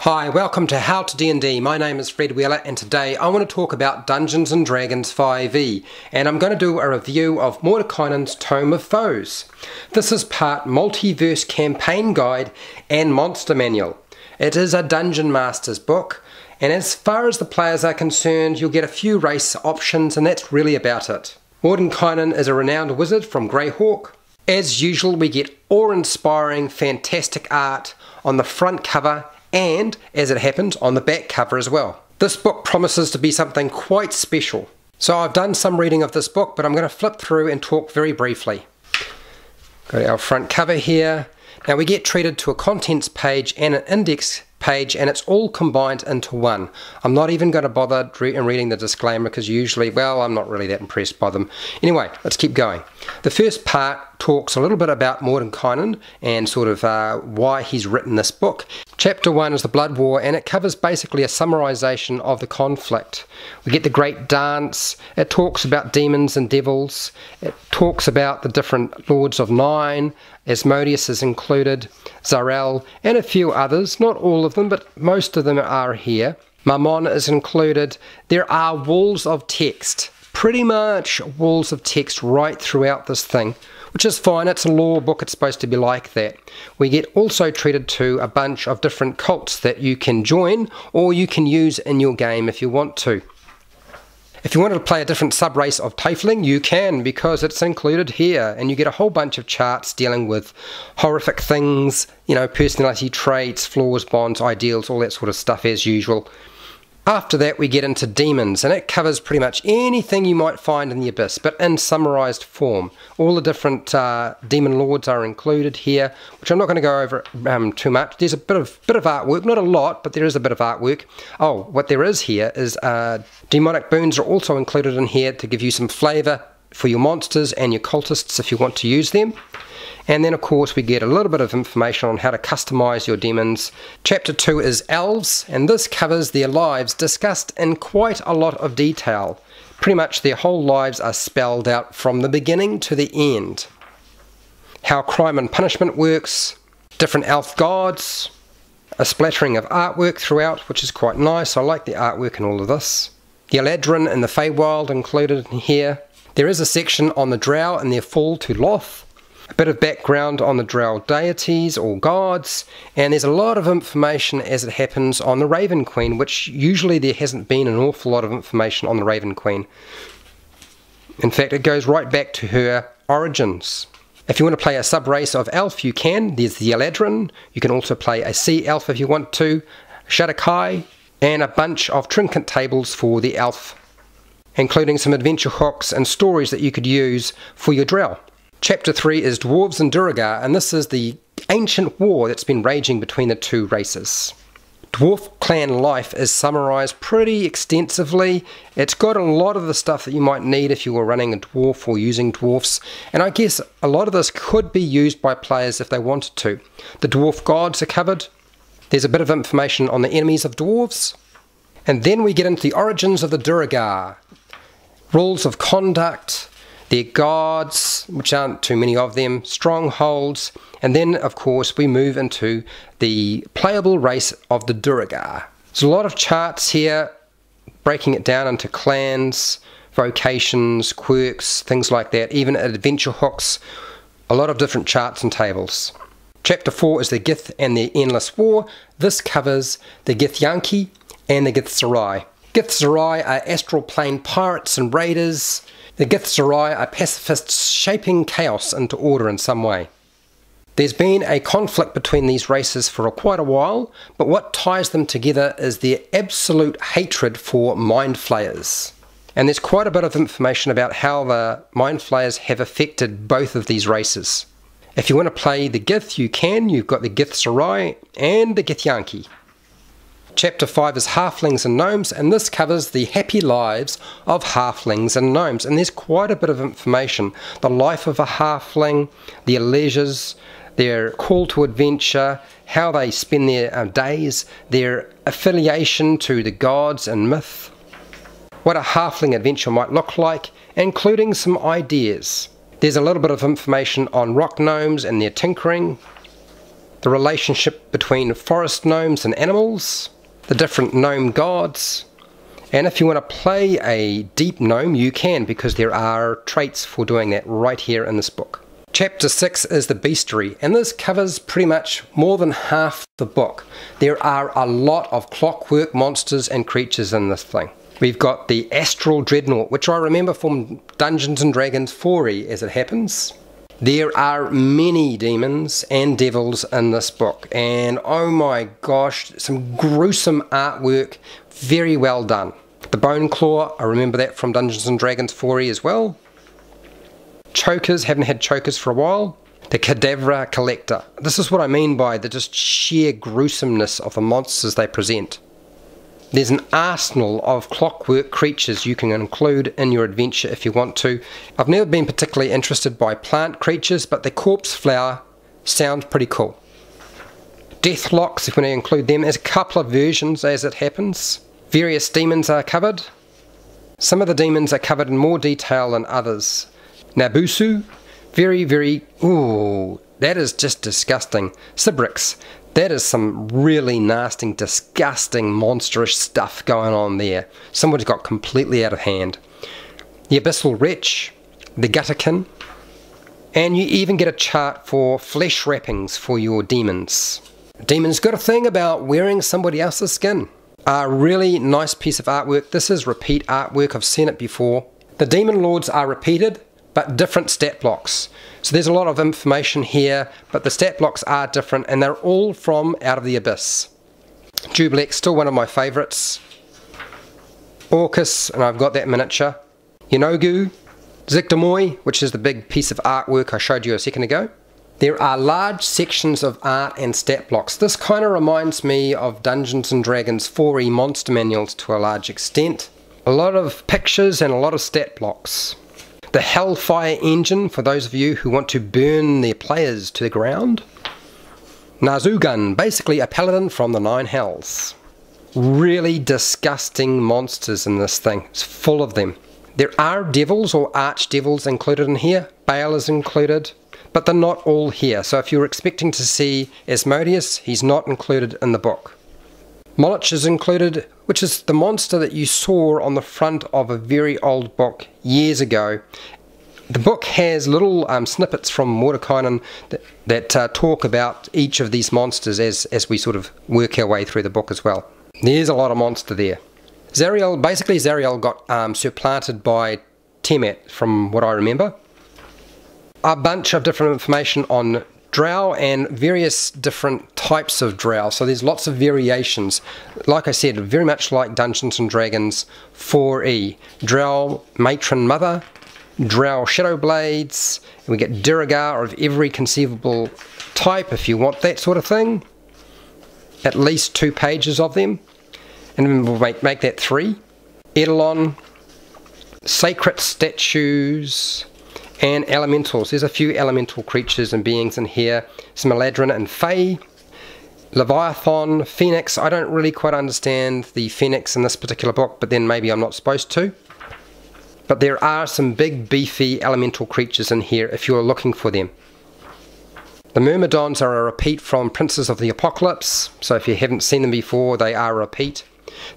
Hi, welcome to HowtoDandD. My name is Fred Wheeler and today I want to talk about Dungeons & Dragons 5e and I'm going to do a review of Mortenkainen's Tome of Foes. This is part multiverse campaign guide and monster manual. It is a Dungeon Master's book and as far as the players are concerned you'll get a few race options and that's really about it. Mordenkainen is a renowned wizard from Greyhawk. As usual we get awe-inspiring fantastic art on the front cover and, as it happens, on the back cover as well. This book promises to be something quite special. So I've done some reading of this book, but I'm going to flip through and talk very briefly. Go to our front cover here. Now we get treated to a contents page and an index page, and it's all combined into one. I'm not even going to bother reading the disclaimer because usually, well, I'm not really that impressed by them. Anyway, let's keep going. The first part talks a little bit about Mordenkainen and sort of why he's written this book. Chapter 1 is the Blood War and it covers basically a summarization of the conflict. We get the Great Dance, it talks about demons and devils, it talks about the different Lords of Nine, Asmodeus is included, Zarel, and a few others, not all of them, but most of them are here. Mammon is included. There are walls of text, pretty much walls of text right throughout this thing, which is fine, it's a lore book, it's supposed to be like that. We get also treated to a bunch of different cults that you can join, or you can use in your game if you want to. If you wanted to play a different sub-race of Tiefling, you can, because it's included here, and you get a whole bunch of charts dealing with horrific things, you know, personality traits, flaws, bonds, ideals, all that sort of stuff as usual. After that we get into demons, and it covers pretty much anything you might find in the Abyss, but in summarized form. All the different demon lords are included here, which I'm not going to go over too much. There's a bit of artwork, not a lot, but there is a bit of artwork. Oh, what there is here is demonic boons are also included in here to give you some flavor for your monsters and your cultists if you want to use them. And then of course we get a little bit of information on how to customize your demons. Chapter 2 is Elves, and this covers their lives discussed in quite a lot of detail. Pretty much their whole lives are spelled out from the beginning to the end. How crime and punishment works, different elf gods, a splattering of artwork throughout, which is quite nice. I like the artwork in all of this. The Eladrin and the feywild included in here. There is a section on the drow and their fall to Loth. A bit of background on the drow deities or gods, and there's a lot of information as it happens on the Raven Queen, which usually there hasn't been an awful lot of information on the Raven Queen. In fact, it goes right back to her origins. If you want to play a sub-race of elf, you can. There's the Eladrin. You can also play a sea elf if you want to, Shadakai, and a bunch of trinket tables for the elf, including some adventure hooks and stories that you could use for your drow. Chapter 3 is Dwarves and Duergar, and this is the ancient war that's been raging between the two races. Dwarf clan life is summarized pretty extensively. It's got a lot of the stuff that you might need if you were running a dwarf or using dwarfs, and I guess a lot of this could be used by players if they wanted to. The dwarf gods are covered. There's a bit of information on the enemies of dwarves. And then we get into the origins of the Duergar. Rules of conduct, their gods, which aren't too many of them, strongholds, and then of course we move into the playable race of the Duergar. There's a lot of charts here, breaking it down into clans, vocations, quirks, things like that, even adventure hooks, a lot of different charts and tables. Chapter 4 is the Gith and their Endless War. This covers the Githyanki and the githzerai. Githzerai are astral plane pirates and raiders. The githzerai are pacifists shaping chaos into order in some way. There's been a conflict between these races for quite a while, but what ties them together is their absolute hatred for mind flayers. And there's quite a bit of information about how the mind flayers have affected both of these races. If you want to play the Gith, you can. You've got the githzerai and the Githyanki. Chapter 5 is Halflings and Gnomes, and this covers the happy lives of Halflings and Gnomes, and there's quite a bit of information. The life of a Halfling, their leisures, their call to adventure, how they spend their days, their affiliation to the gods and myth, what a Halfling adventure might look like, including some ideas. There's a little bit of information on rock gnomes and their tinkering, the relationship between forest gnomes and animals, the different gnome gods, and if you want to play a deep gnome, you can, because there are traits for doing that right here in this book. Chapter 6 is the Bestiary, and this covers pretty much more than half the book. There are a lot of clockwork monsters and creatures in this thing. We've got the Astral Dreadnought, which I remember from Dungeons & Dragons 4e as it happens. There are many demons and devils in this book, and oh my gosh, some gruesome artwork, very well done. The Bone Claw, I remember that from Dungeons & Dragons 4e as well. Chokers, haven't had chokers for a while. The Cadaver Collector. This is what I mean by the just sheer gruesomeness of the monsters they present. There's an arsenal of clockwork creatures you can include in your adventure if you want to. I've never been particularly interested by plant creatures, but the Corpse Flower sounds pretty cool. Deathlocks, if we want to include them. There's a couple of versions as it happens. Various demons are covered. Some of the demons are covered in more detail than others. Nabusu, ooh, that is just disgusting. Sibrix. That is some really nasty, disgusting, monstrous stuff going on there. Somebody's got completely out of hand. The Abyssal Wretch, the Gutterkin, and you even get a chart for flesh wrappings for your demons. Demons got a thing about wearing somebody else's skin. A really nice piece of artwork. This is repeat artwork, I've seen it before. The Demon Lords are repeated, but different stat blocks. So there's a lot of information here, but the stat blocks are different, and they're all from Out of the Abyss. Jubilex, still one of my favourites. Orcus, and I've got that miniature. Yenogu, Zikdamoy, which is the big piece of artwork I showed you a second ago. There are large sections of art and stat blocks. This kind of reminds me of Dungeons & Dragons 4e monster manuals to a large extent. A lot of pictures and a lot of stat blocks. The Hellfire Engine, for those of you who want to burn their players to the ground. Nazugun, basically a paladin from the Nine Hells. Really disgusting monsters in this thing. It's full of them. There are devils or archdevils included in here. Baal is included, but they're not all here. So if you're expecting to see Asmodeus, he's not included in the book. Moloch is included, which is the monster that you saw on the front of a very old book years ago. The book has little snippets from Mordenkainen that talk about each of these monsters as we sort of work our way through the book as well. There's a lot of monster there. Zariel, basically Zariel got supplanted by Tiamat from what I remember. A bunch of different information on Drow and various different types of Drow, so there's lots of variations. Like I said, very much like Dungeons & Dragons 4e. Drow Matron Mother, Drow Shadowblades, and we get duergar of every conceivable type if you want that sort of thing. At least 2 pages of them, and then we'll make that 3. Eidolon, Sacred Statues, and elementals. There's a few elemental creatures and beings in here. Some Eladrin and Fey. Leviathan, Phoenix. I don't really quite understand the Phoenix in this particular book, but then maybe I'm not supposed to. But there are some big beefy elemental creatures in here if you're looking for them. The Myrmidons are a repeat from Princes of the Apocalypse, so if you haven't seen them before, they are a repeat.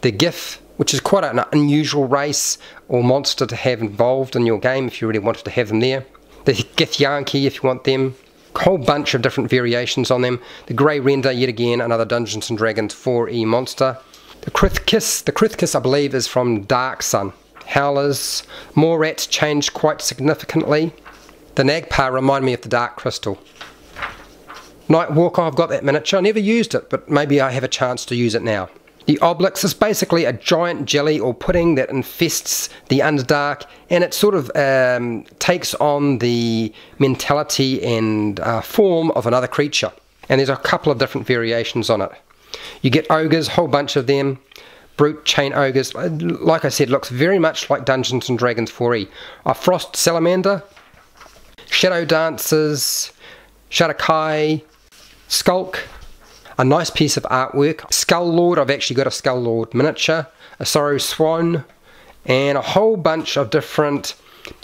The Gith, which is quite an unusual race or monster to have involved in your game if you really wanted to have them there. The Githyanki, if you want them. A whole bunch of different variations on them. The Grey Render, yet again, another Dungeons & Dragons 4e monster. The Krithkis, I believe, is from Dark Sun. Howlers. More rats changed quite significantly. The Nagpar remind me of the Dark Crystal. Nightwalker, I've got that miniature. I never used it, but maybe I have a chance to use it now. The Oblix is basically a giant jelly or pudding that infests the Underdark, and it sort of takes on the mentality and form of another creature. And there's a couple of different variations on it. You get ogres, a whole bunch of them. Brute chain ogres, like I said, looks very much like Dungeons & Dragons 4e. A frost salamander, shadow dancers, Shadakai, Skulk, a nice piece of artwork. Skull Lord, I've actually got a Skull Lord miniature, a Sorrow Swan, and a whole bunch of different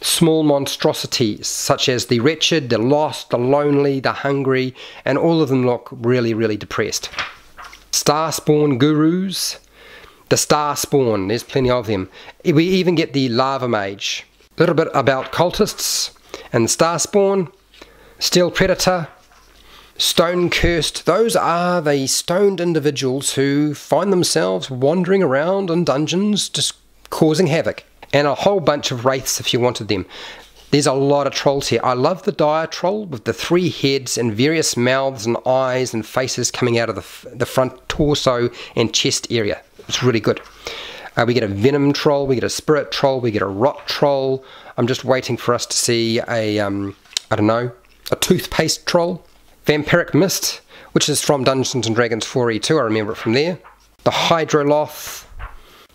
small monstrosities such as the wretched, the lost, the lonely, the hungry, and all of them look really, really depressed. Starspawn gurus, the Starspawn, there's plenty of them. We even get the Lava Mage. A little bit about cultists and the Starspawn, Steel Predator, Stone Cursed. Those are the stoned individuals who find themselves wandering around in dungeons just causing havoc. And a whole bunch of wraiths if you wanted them. There's a lot of trolls here. I love the dire troll with the 3 heads and various mouths and eyes and faces coming out of the front torso and chest area. It's really good. We get a venom troll, we get a spirit troll, we get a rot troll. I'm just waiting for us to see a, I don't know, a toothpaste troll. Vampiric Mist, which is from Dungeons & Dragons 4E2, I remember it from there. The Hydroloth,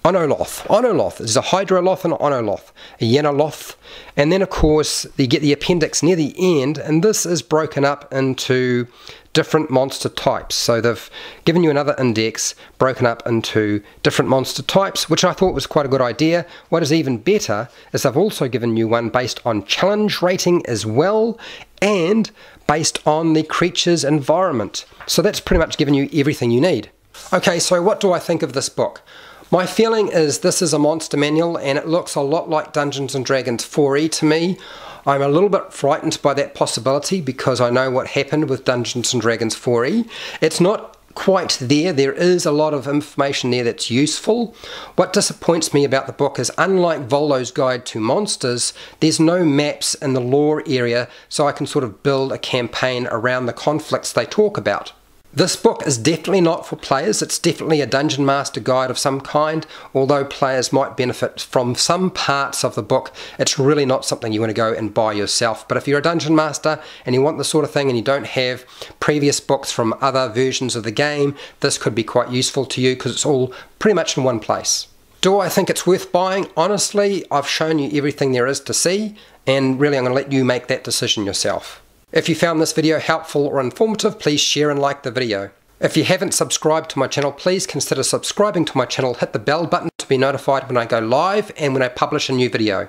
Onoloth. There's a Hydroloth and an Onoloth, a Yenoloth, and then of course you get the appendix near the end, and this is broken up into different monster types. So they've given you another index broken up into different monster types, which I thought was quite a good idea. What is even better is they've also given you one based on challenge rating as well, and based on the creature's environment. So that's pretty much given you everything you need. Okay, so what do I think of this book? My feeling is this is a monster manual and it looks a lot like Dungeons & Dragons 4E to me. I'm a little bit frightened by that possibility because I know what happened with Dungeons & Dragons 4E. It's not quite there. There is a lot of information there that's useful. What disappoints me about the book is, unlike Volo's Guide to Monsters, there's no maps in the lore area, so I can sort of build a campaign around the conflicts they talk about. This book is definitely not for players. It's definitely a Dungeon Master guide of some kind. Although players might benefit from some parts of the book, it's really not something you want to go and buy yourself. But if you're a Dungeon Master and you want this sort of thing and you don't have previous books from other versions of the game, this could be quite useful to you because it's all pretty much in one place. Do I think it's worth buying? Honestly, I've shown you everything there is to see, and really I'm going to let you make that decision yourself. If you found this video helpful or informative, please share and like the video. If you haven't subscribed to my channel, please consider subscribing to my channel. Hit the bell button to be notified when I go live and when I publish a new video.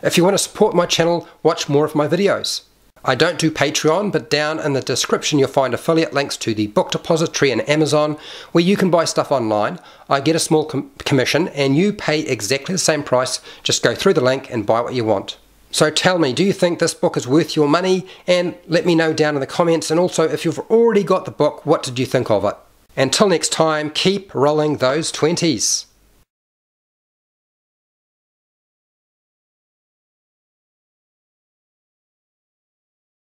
If you want to support my channel, watch more of my videos. I don't do Patreon, but down in the description you'll find affiliate links to the book depository and Amazon, where you can buy stuff online. I get a small commission and you pay exactly the same price. Just go through the link and buy what you want. So tell me, do you think this book is worth your money? And let me know down in the comments. And also, if you've already got the book, what did you think of it? Until next time, keep rolling those 20s.